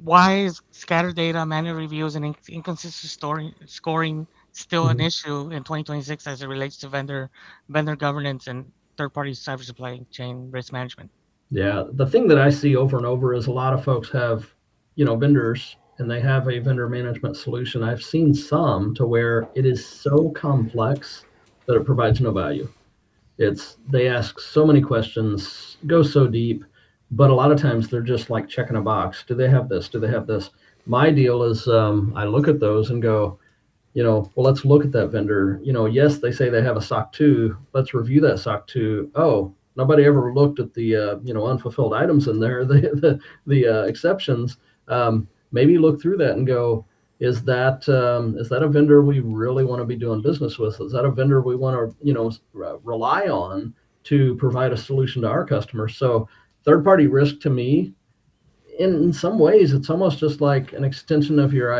why is scattered data, manual reviews, and inconsistent scoring still an issue in 2026 as it relates to vendor governance and third-party cyber supply chain risk management? Yeah. The thing that I see over and over is a lot of folks have, vendors, and they have a vendor management solution. I've seen some to where it is so complex that it provides no value. They ask so many questions, go so deep, but a lot of times they're just like checking a box. Do they have this? Do they have this? My deal is I look at those and go, well, let's look at that vendor. Yes, they say they have a SOC 2. Let's review that SOC 2. Oh, nobody ever looked at the unfulfilled items in there, the exceptions. Maybe look through that and go, is that a vendor we really want to be doing business with? Is that a vendor we want to rely on to provide a solution to our customers? So third-party risk to me, in some ways, it's almost just like an extension of your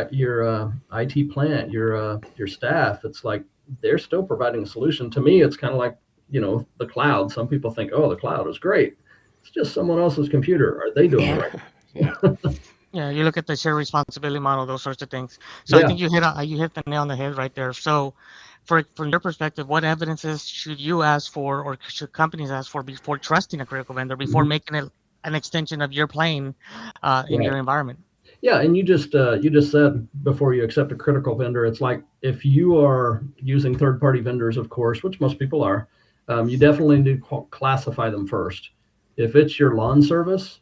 IT plant, your staff. It's like they're still providing a solution. To me, it's kind of like the cloud. Some people think, oh, the cloud is great. It's just someone else's computer. Are they doing it right? Yeah. Yeah, you look at the shared responsibility model, those sorts of things. So I think you hit the nail on the head right there. So, from your perspective, what evidences should you ask for, or should companies ask for before trusting a critical vendor, before making it an extension of your plane in your environment? Yeah, and you just said before you accept a critical vendor, it's like if you are using third-party vendors, of course, which most people are, you definitely need to classify them first. If it's your lawn service,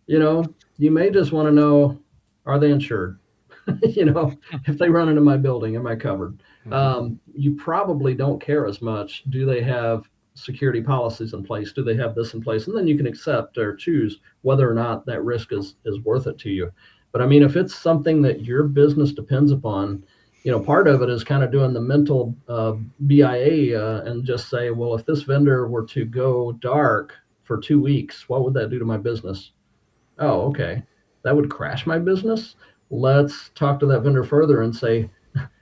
you may just want to know, are they insured? If they run into my building, am I covered? You probably don't care as much. Do they have security policies in place? Do they have this in place? And then you can accept or choose whether or not that risk is worth it to you. But I mean, if it's something that your business depends upon, part of it is kind of doing the mental BIA and just say, well, if this vendor were to go dark for 2 weeks, what would that do to my business? Oh, okay. That would crash my business. Let's talk to that vendor further and say,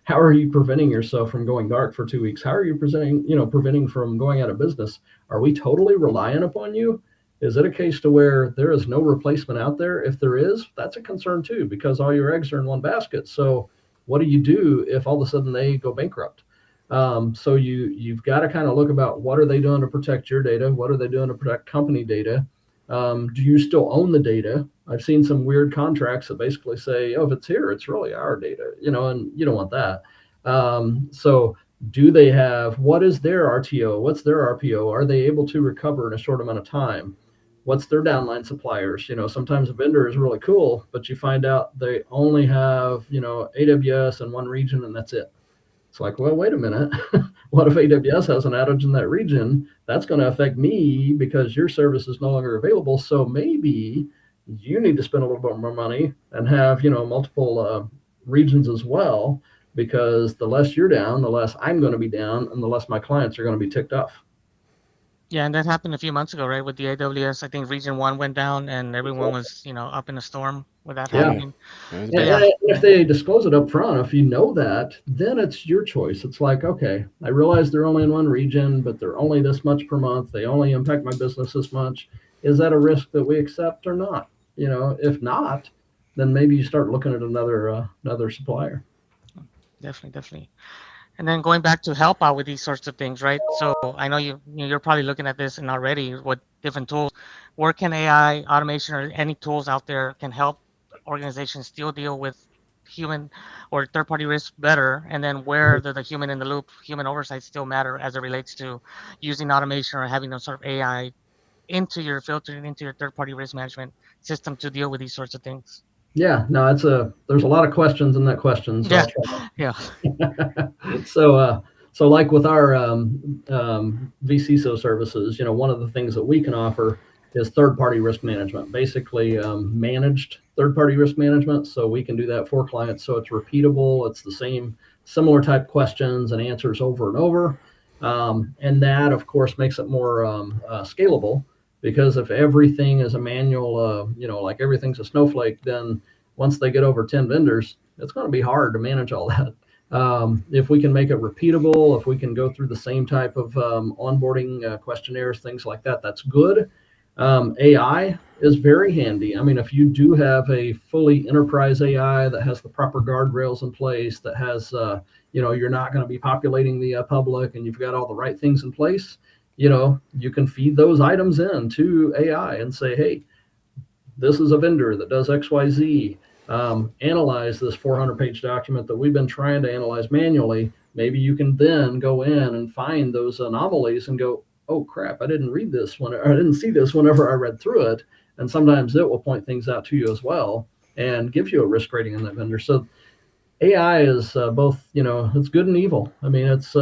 how are you preventing yourself from going dark for 2 weeks? How are you preventing from going out of business? Are we totally reliant upon you? Is it a case to where there is no replacement out there? If there is, that's a concern too, because all your eggs are in one basket. So what do you do if all of a sudden they go bankrupt? So you've got to kind of look about what are they doing to protect your data? What are they doing to protect company data? Do you still own the data? I've seen some weird contracts that basically say, oh, if it's here, it's really our data, and you don't want that. So do they have, what is their RTO? What's their RPO? Are they able to recover in a short amount of time? What's their downline suppliers? Sometimes a vendor is really cool, but you find out they only have, AWS in one region and that's it. It's like, well, wait a minute. What if AWS has an outage in that region? That's going to affect me because your service is no longer available. So maybe you need to spend a little bit more money and have, multiple regions as well, because the less you're down, the less I'm going to be down, and the less my clients are going to be ticked off. Yeah, and that happened a few months ago, right? With the AWS, I think Region 1 went down and everyone was, up in a storm with that happening. And if they disclose it up front, if you know that, then it's your choice. It's like, okay, I realize they're only in one region, but they're only this much per month. They only impact my business this much. Is that a risk that we accept or not? If not, then maybe you start looking at another supplier. Definitely. And then going back to help out with these sorts of things, right? So I know you're probably looking at this and already what different tools, where can AI, automation, or any tools out there can help organizations still deal with human or third-party risks better, and then where the human in the loop, human oversight still matter as it relates to using automation or having some sort of AI into your filtering, into your third-party risk management system to deal with these sorts of things. Yeah, no, there's a lot of questions in that question. So yeah. So like with our vCISO services, one of the things that we can offer is third-party risk management, basically managed third-party risk management. So we can do that for clients. So it's repeatable. It's the similar type questions and answers over and over. And that, of course, makes it more scalable. Because if everything is a manual, like everything's a snowflake, then once they get over 10 vendors, it's going to be hard to manage all that. If we can make it repeatable, if we can go through the same type of onboarding questionnaires, things like that, that's good. AI is very handy. I mean, if you do have a fully enterprise AI that has the proper guardrails in place, that has, you're not going to be populating the public, and you've got all the right things in place, you can feed those items in to AI and say, hey, this is a vendor that does XYZ. Analyze this 400-page document that we've been trying to analyze manually. Maybe you can then go in and find those anomalies and go, oh crap, I didn't read this one, or I didn't see this whenever I read through it. and sometimes it will point things out to you as well and give you a risk rating on that vendor. So AI is both, it's good and evil. I mean, it's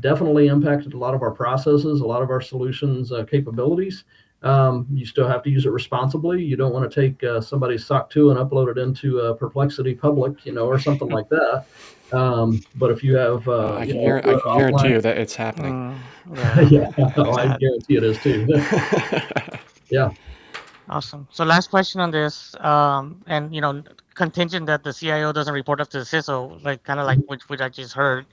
definitely impacted a lot of our processes, a lot of our solutions capabilities. You still have to use it responsibly. You don't want to take somebody's SOC 2 and upload it into Perplexity Public, or something like that. But if you have, I can guarantee you that it's happening. yeah, I guarantee it is too. Yeah. Awesome. So last question on this, and contingent that the CIO doesn't report up to the CISO, like kind of like which I just heard.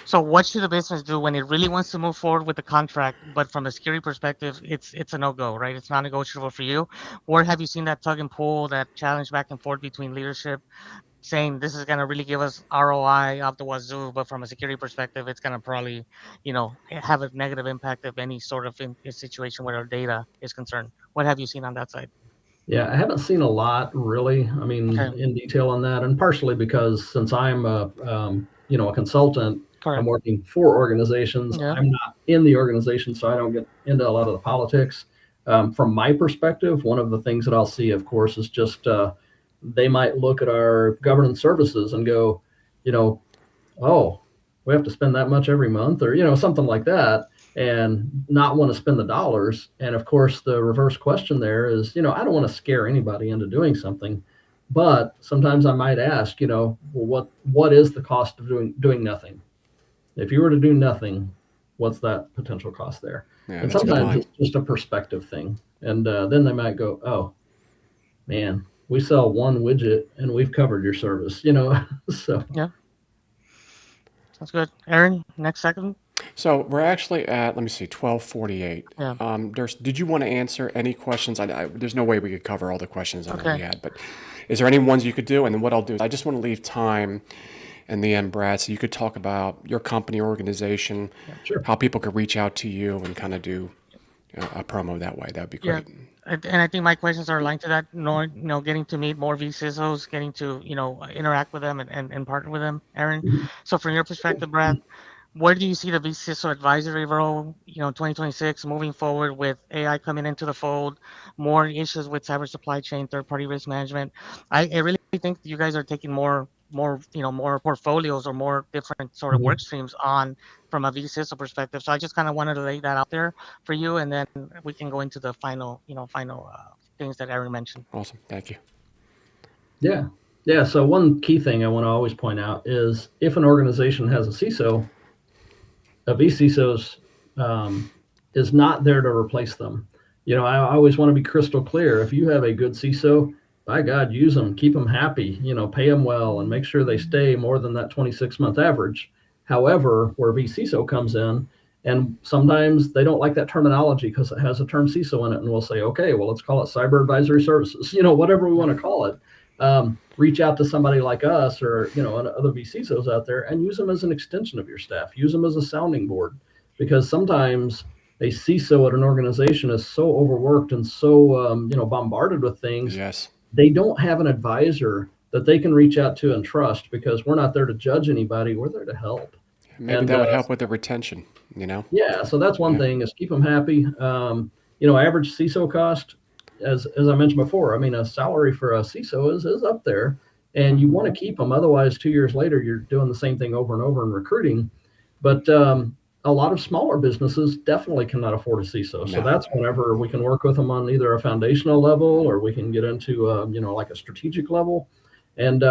So what should the business do when it really wants to move forward with the contract, but from a security perspective, it's a no-go, right? It's non-negotiable for you. Where have you seen that tug and pull, that challenge back and forth between leadership saying this is going to really give us ROI off the wazoo, but from a security perspective, it's going to probably, have a negative impact of any sort of situation where our data is concerned. What have you seen on that side? Yeah, I haven't seen a lot really. I mean, Okay. in detail on that, and partially because since I'm a consultant, Correct. I'm working for organizations. Yeah. I'm not in the organization, so I don't get into a lot of the politics. From my perspective, one of the things that I'll see, of course, is just they might look at our governance services and go, oh, we have to spend that much every month, or something like that, and not want to spend the dollars. And of course, the reverse question there is, I don't want to scare anybody into doing something, but sometimes I might ask, well, what is the cost of doing nothing? If you were to do nothing, what's that potential cost there? Yeah, And that's a good sometimes line. it's just a perspective thing. And then they might go, oh, man, we sell one widget and we've covered your service, so. Yeah. Sounds good. Aaron, next second. So we're actually at, let me see, 12:48. Yeah. Did you want to answer any questions? There's no way we could cover all the questions I know we Okay. had, but is there any ones you could do? And then what I'll do is I just want to leave time in the end, Brad, so you could talk about your company, organization, Sure. how people could reach out to you and kind of do a promo that way. That'd be Yeah. great. And I think my questions are aligned to that. Getting to meet more vCISOs, getting to interact with them and partner with them, Aaron. Mhm. So from your perspective, Brad, where do you see the vCISO advisory role, 2026 moving forward with AI coming into the fold, more issues with cyber supply chain, third-party risk management? I really think you guys are taking more portfolios or more different sort of Mhm. work streams on from a vCISO perspective. So I just kind of wanted to lay that out there for you, and then we can go into the final things that Aaron mentioned. Awesome. Thank you. Yeah. Yeah. So one key thing I want to always point out is if an organization has a CISO, a vCISO is not there to replace them. I always want to be crystal clear. If you have a good CISO, by God, use them, keep them happy, pay them well, and make sure they stay more than that 26-month average. However, where vCISO comes in, and sometimes they don't like that terminology because it has a term CISO in it, and we'll say, okay, well, let's call it cyber advisory services, whatever we want to call it. Reach out to somebody like us or other vCISOs out there and use them as an extension of your staff. Use them as a sounding board, because sometimes a CISO at an organization is so overworked and so bombarded with things. Yes. They don't have an advisor that they can reach out to and trust, because we're not there to judge anybody. We're there to help. Maybe that would help with the retention, Yeah, so that's one thing, is keep them happy. Average CISO cost, as I mentioned before, I mean, a salary for a CISO is up there, and you want to keep them. Otherwise, 2 years later, you're doing the same thing over and over in recruiting. But a lot of smaller businesses definitely cannot afford a CISO. So No. that's whenever we can work with them on either a foundational level, or we can get into like a strategic level, and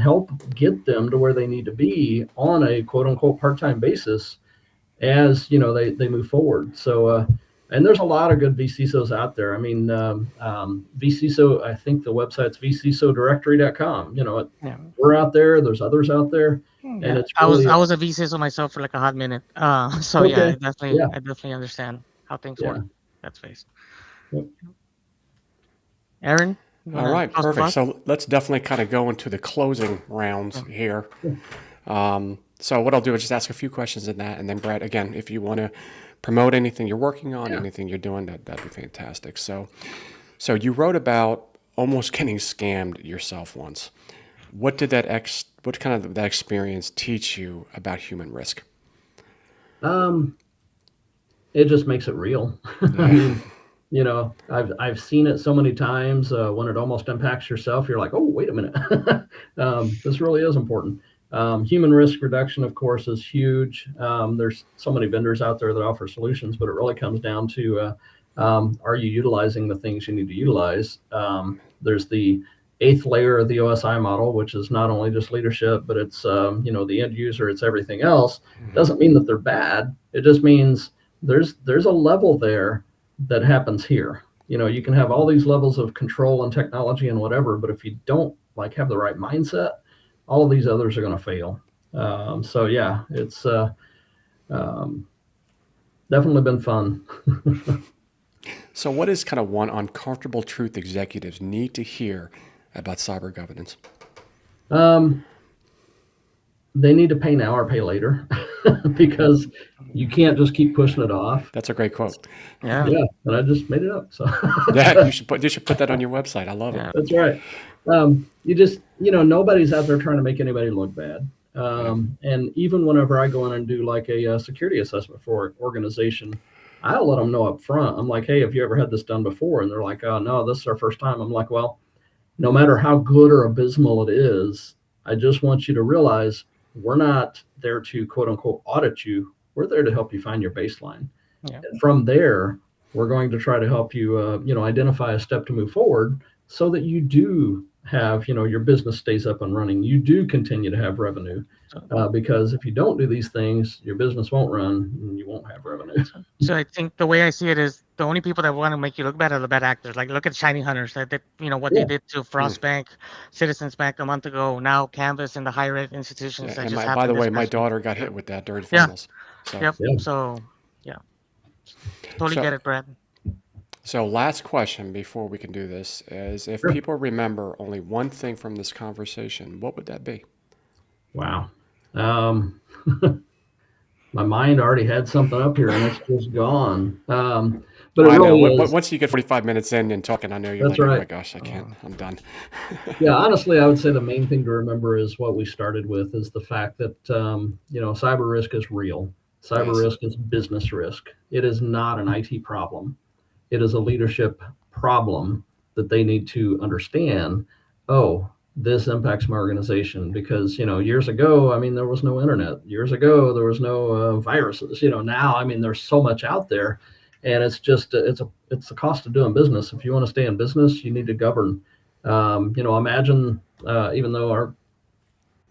help get them to where they need to be on a quote unquote part-time basis as they move forward. So and there's a lot of good vCISOs out there. I mean, vCISO, I think the website's vCISOdirectory.com. Yeah. We're out there. There's others out there. Yeah. And it's I was really, a vCISO myself for like a hot minute. So Okay. yeah, Yeah. I definitely understand how things Yeah. work. That space. Yep. Aaron? you All wanna right, close the perfect. box? So let's definitely kind of go into the closing rounds here. So what I'll do is just ask a few questions in that, and then Brad, again, if you want to promote anything you're working on, Yeah. anything you're doing, that'd be fantastic. So you wrote about almost getting scammed yourself once. What did what kind of that experience teach you about human risk? It just makes it real. I mean, I've seen it so many times when it almost impacts yourself. You're like, oh, wait a minute, this really is important. Human risk reduction, of course, is huge. There's so many vendors out there that offer solutions, but it really comes down to are you utilizing the things you need to utilize? There's the eighth layer of the OSI model, which is not only just leadership, but it's the end user, it's everything else. Doesn't mean that they're bad. It just means there's a level there that happens here. You can have all these levels of control and technology and whatever, but if you don't have the right mindset, all of these others are going to fail. So yeah, it's definitely been fun. So what is kind of one uncomfortable truth executives need to hear about cyber governance? They need to pay now or pay later because you can't just keep pushing it off. That's a great quote. Yeah. Yeah, and I just made it up. So Yeah, you should put that on your website. I love it. that's right. You just, nobody's out there trying to make anybody look bad. And even whenever I go in and do like a security assessment for an organization, I'll let them know up front. I'm like, hey, have you ever had this done before? And they're like, oh, no, this is our first time. I'm like, well, no matter how good or abysmal it is, I just want you to realize we're not there to quote unquote audit you. We're there to help you find your baseline. Yeah. And from there, we're going to try to help you, identify a step to move forward so that you do have, your business stays up and running. You do continue to have revenue because if you don't do these things, your business won't run and you won't have revenue. So I think the way I see it is the only people that want to make you look bad are the bad actors. Like look at Shiny Hunters that what they did to Frost Bank, Citizens Bank a month ago. Now Canvas and the higher ed institutions. Yeah, that and just by the happened way, this my past week. daughter got hit with that during Yeah. finals. So, Yep. Yeah. So yeah, totally So- get it, Brad. so last question before we can do this is if Sure. people remember only one thing from this conversation, what would that be? Wow. My mind already had something up here and it's just gone. But I it know. really is. Once you get 45 minutes in and talking, I know you're That's like, oh my right. gosh, I can't. I'm done. Yeah, honestly, I would say the main thing to remember is what we started with is the fact that, cyber risk is real. Cyber Yes. risk is business risk. It is not an IT problem. It is a leadership problem that they need to understand. Oh, this impacts my organization because, years ago, there was no internet. Years ago, there was no viruses. Now, there's so much out there, and it's just it's the cost of doing business. If you want to stay in business, you need to govern. Imagine even though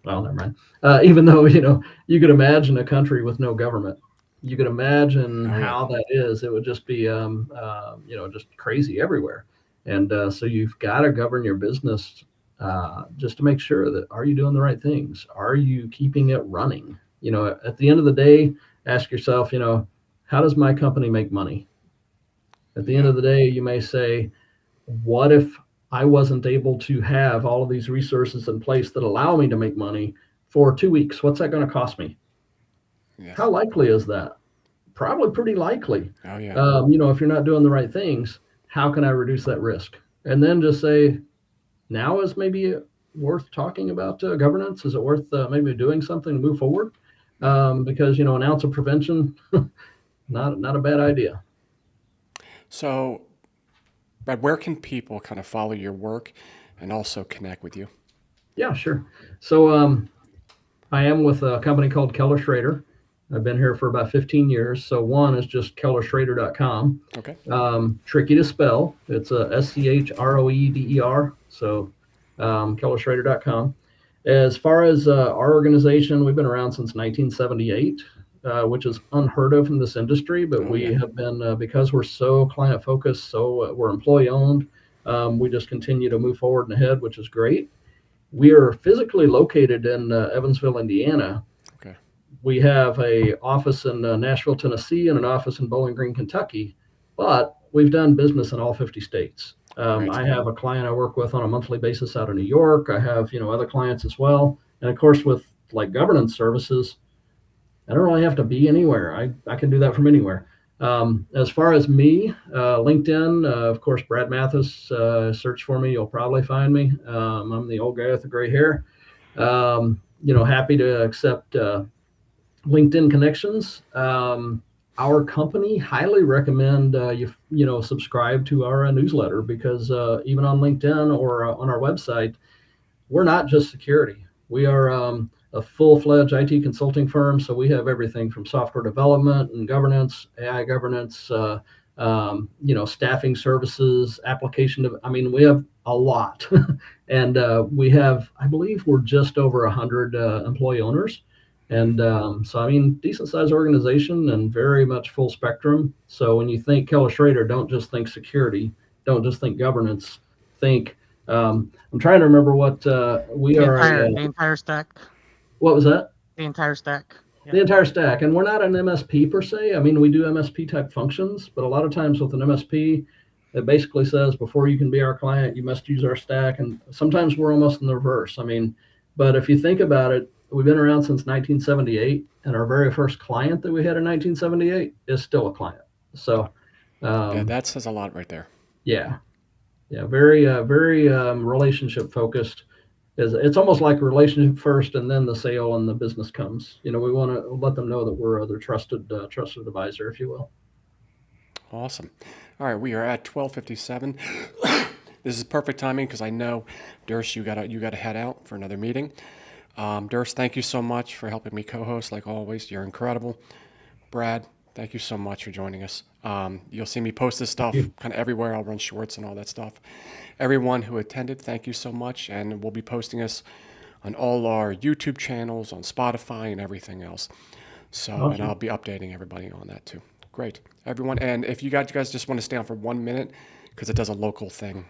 never mind. Even though you could imagine a country with no government, you could imagine Oh, yeah. how that is. It would just be just crazy everywhere. And so you've got to govern your business just to make sure that are you doing the right things? Are you keeping it running? At the end of the day, ask yourself, how does my company make money? At the end of the day, you may say, what if I wasn't able to have all of these resources in place that allow me to make money for 2 weeks? What's that going to cost me? Yes. How likely is that? Probably pretty likely. Oh yeah. If you're not doing the right things, how can I reduce that risk? And then just say, now is maybe worth talking about governance. Is it worth maybe doing something to move forward? Because an ounce of prevention, not a bad idea. So, Brad, where can people kind of follow your work and also connect with you? Yeah, sure. So I am with a company called Keller Schrader. I've been here for about 15 years. So one is just kellerschrader.com. Okay. Tricky to spell. It's SCHROEDER. So kellerschrader.com. As far as our organization, we've been around since 1978, which is unheard of in this industry. But we have been, because we're so client focused, so we're employee owned, we just continue to move forward and ahead, which is great. We are physically located in Evansville, Indiana. Okay. We have a office in Nashville, Tennessee, and an office in Bowling Green, Kentucky. But we've done business in all 50 states. I have a client I work with on a monthly basis out of New York. I have other clients as well. And of course, with like governance services, I don't really have to be anywhere. I can do that from anywhere. As far as me, LinkedIn, of course, Brad Mathis, search for me. You'll probably find me. I'm the old guy with the gray hair. Happy to accept LinkedIn connections. our company highly recommend you subscribe to our newsletter, because even on LinkedIn or on our website, we're not just security. We are a full-fledged IT consulting firm, so we have everything from software development and governance, AI governance, staffing services, I mean, we have a lot, and we have, I believe, we're just over 100 employee owners, and so I mean, decent sized organization and very much full spectrum. So when you think Keller Schrader, don't just think security, don't just think governance, think I'm trying to remember what we The are. entire stack. What was that? The entire stack. Yeah. The entire stack. And we're not an MSP per se. I mean, we do MSP type functions, but a lot of times with an MSP, it basically says before you can be our client, you must use our stack. And sometimes we're almost in the reverse. I mean, but if you think about it, we've been around since 1978, and our very first client that we had in 1978 is still a client. So, Yeah, that says a lot right there. yeah, very, very relationship focused. It's almost like a relationship first, and then the sale and the business comes. We want to let them know that we're their trusted advisor, if you will. Awesome. All right, we are at 12:57. This is perfect timing because I know, Durst, you gotta head out for another meeting. Durst, thank you so much for helping me co-host. Like always, you're incredible. Brad, thank you so much for joining us. You'll see me post this stuff kind of everywhere. I'll run shorts and all that stuff. Everyone who attended, thank you so much. And we'll be posting this on all our YouTube channels, on Spotify, and everything else. So, Awesome. And I'll be updating everybody on that too. Great, everyone. And if you guys just want to stay on for 1 minute, because it does a local thing